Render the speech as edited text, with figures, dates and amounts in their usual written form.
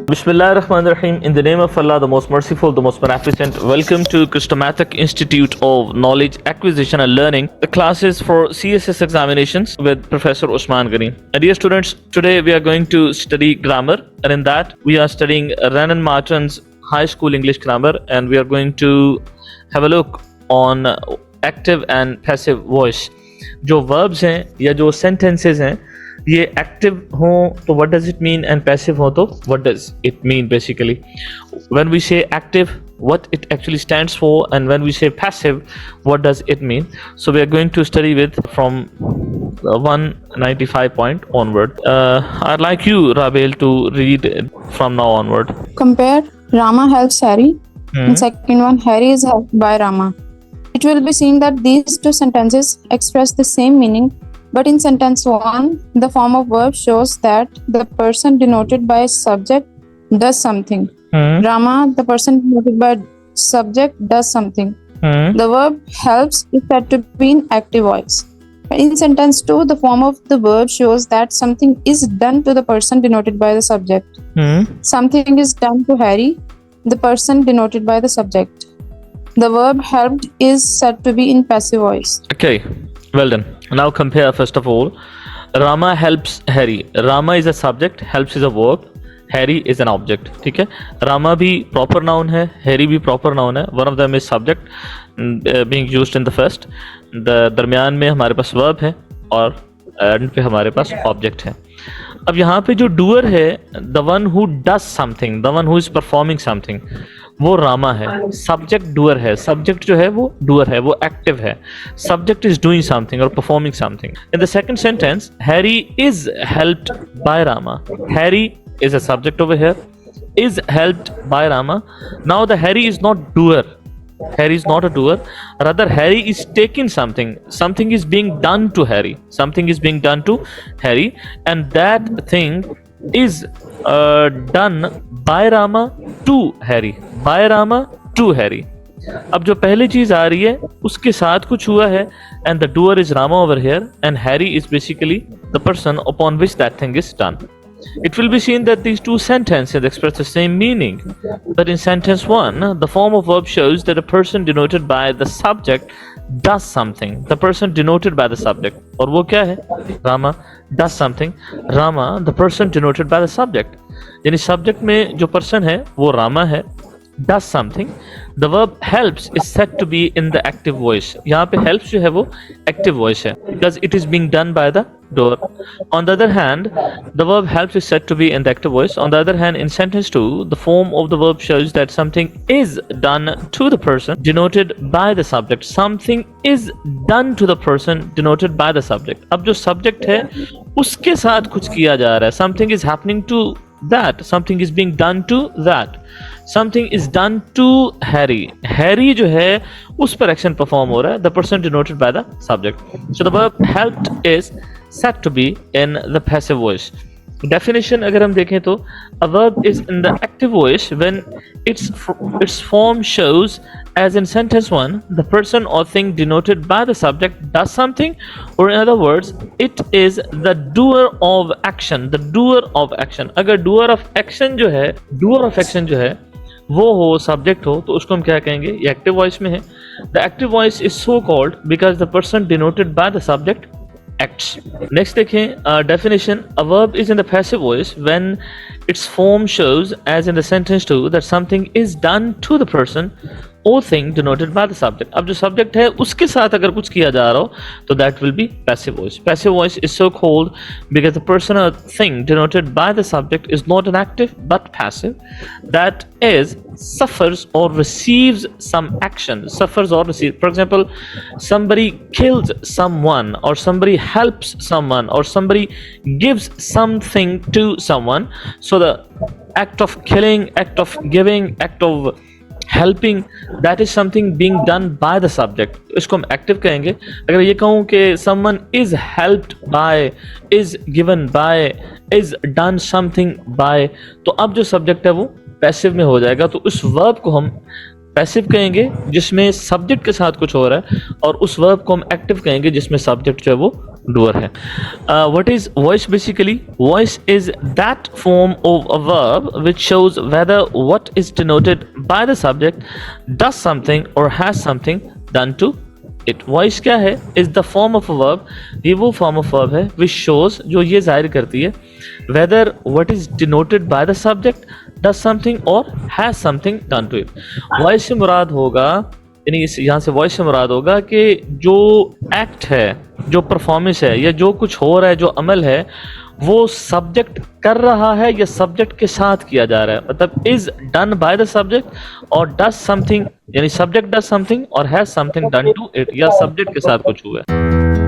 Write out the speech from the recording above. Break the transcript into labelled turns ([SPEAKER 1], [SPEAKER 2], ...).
[SPEAKER 1] Bismillahirrahmanirrahim. In the name of Allah, the most merciful, the most beneficent. Welcome to Christomatic Institute of Knowledge Acquisition and Learning, the classes for CSS examinations with Professor Usman Ghani. And dear students, today we are going to study grammar, and in that we are studying Renan Martin's High School English Grammar, and we are going to have a look on active and passive voice. जो verbs हैं या जो sentences हैं, ये active हो तो what does it mean, and passive हो तो what does it mean. Basically when we say active, what it actually stands for, and when we say passive, what does it mean. So we are going to study with from 195 point onward. I'd like you, Rabel, to read from now onward.
[SPEAKER 2] Compare Rama helps Harry. And second one, Harry is helped by Rama. It will be seen that these two sentences express the same meaning, but in sentence 1, the form of verb shows that the person denoted by subject does something. Rama, the person denoted by subject, does something. The verb helps is said to be in active voice. In sentence 2, the form of the verb shows that something is done to the person denoted by the subject. Something is done to Harry, the person denoted by the subject. The verb helped is said to be in passive voice.
[SPEAKER 1] Okay, well done. Now compare first of all. Rama helps Harry. Rama is a subject, helps is a verb, Harry is an object. ठीक है, Rama भी proper noun है, Harry भी proper noun है. One of them is subject being used in the first. दरमियान में हमारे पास verb है और एंड पे हमारे पास ऑब्जेक्ट है. अब यहाँ पे जो डूअर है, the one who does something, the one who is performing something, वो रामा है. सब्जेक्ट डूअर है, सब्जेक्ट जो है वो डूअर है, वो एक्टिव है. सब्जेक्ट इज डूइंग समथिंग और performing something. In the second sentence, Harry is helped bye Rama. Harry is a subject over here, is helped by Rama. Now the Harry is not doer. Harry is not a doer. Rather, Harry is taking something. Something is being done to Harry. Something is being done to Harry, and that thing is done by Rama to Harry. By Rama to Harry. अब जो पहली चीज आ रही है उसके साथ कुछ हुआ है, and the doer is Rama over here, and Harry is basically the person upon which that thing is done. It will be seen that these two sentences express the same meaning, but in sentence 1, the form of verb shows that a person denoted by the subject does something. The person denoted by the subject, और वो क्या है? Rama does something. Rama, the person denoted by the subject. यानी subject में जो person है वो Rama है, does something. The verb helps is said to be in the active voice. यहाँ पे helps जो है वो active voice है, because it is being done by the doer. On the other hand, the verb helps is said to be in the active voice. On the other hand, in sentence 2, the form of the verb shows that something is done to the person denoted by the subject. Something is done to the person denoted by the subject. अब जो subject है उसके साथ कुछ किया जा रहा है. Something is happening to that. Something is being done to that. Something is done to Harry. Harry जो है उस पर action perform हो रहा है. The person denoted by the subject. So the verb helped is said to be in the passive voice. Definition अगर हम देखें तो, a verb is in the active voice when its form shows, as in sentence 1, the person or thing denoted by the subject does something, or in other words, it is the doer of action. The doer of action. अगर doer of action जो है वो हो, subject हो, तो उसको हम क्या कहेंगे? ये एक्टिव वॉइस में है. The active voice is so called because the person denoted by the subject acts. Next देखें definition. A verb is in the passive voice when its form shows, as in the sentence 2, that something is done to the person or thing denoted by the subject. अब जो subject है उसके साथ अगर कुछ किया जा रहा हो तो that will be passive voice. Passive voice is so called because the person or thing denoted by the subject is not an active but passive. That is, suffers or receives some action. Suffers or receives. For example, somebody kills someone, or somebody helps someone, or somebody gives something to someone. So the act of killing, act of giving, act of helping, that is something being done by the subject. इसको हम active कहेंगे. अगर ये कहूँ कि someone is helped by, is given by, is done something by, तो अब जो subject है वो passive में हो जाएगा. तो उस verb को हम पैसिव कहेंगे जिसमें सब्जेक्ट के साथ कुछ हो रहा है, और उस वर्ब को हम एक्टिव कहेंगे जिसमें सब्जेक्ट जो है वो डूअर है. What is voice basically? Voice is that form of a verb which shows whether what is denoted by the subject does something or has something done to it. Voice क्या है? Is the form of a verb. ये वो form of verb है which shows, जो ये जाहिर करती है whether what is denoted by the subject does something or has something done to it. Voice से मुराद होगा, यानी यहाँ से वॉइस से मुराद होगा कि जो एक्ट है, जो परफॉर्मेंस है, या जो कुछ हो रहा है, जो अमल है, वो सब्जेक्ट कर रहा है या सब्जेक्ट के साथ किया जा रहा है. मतलब is done by the subject और डज समथिंग, यानी सब्जेक्ट डज समथिंग और has something done to it, या सब्जेक्ट के साथ कुछ हुआ है.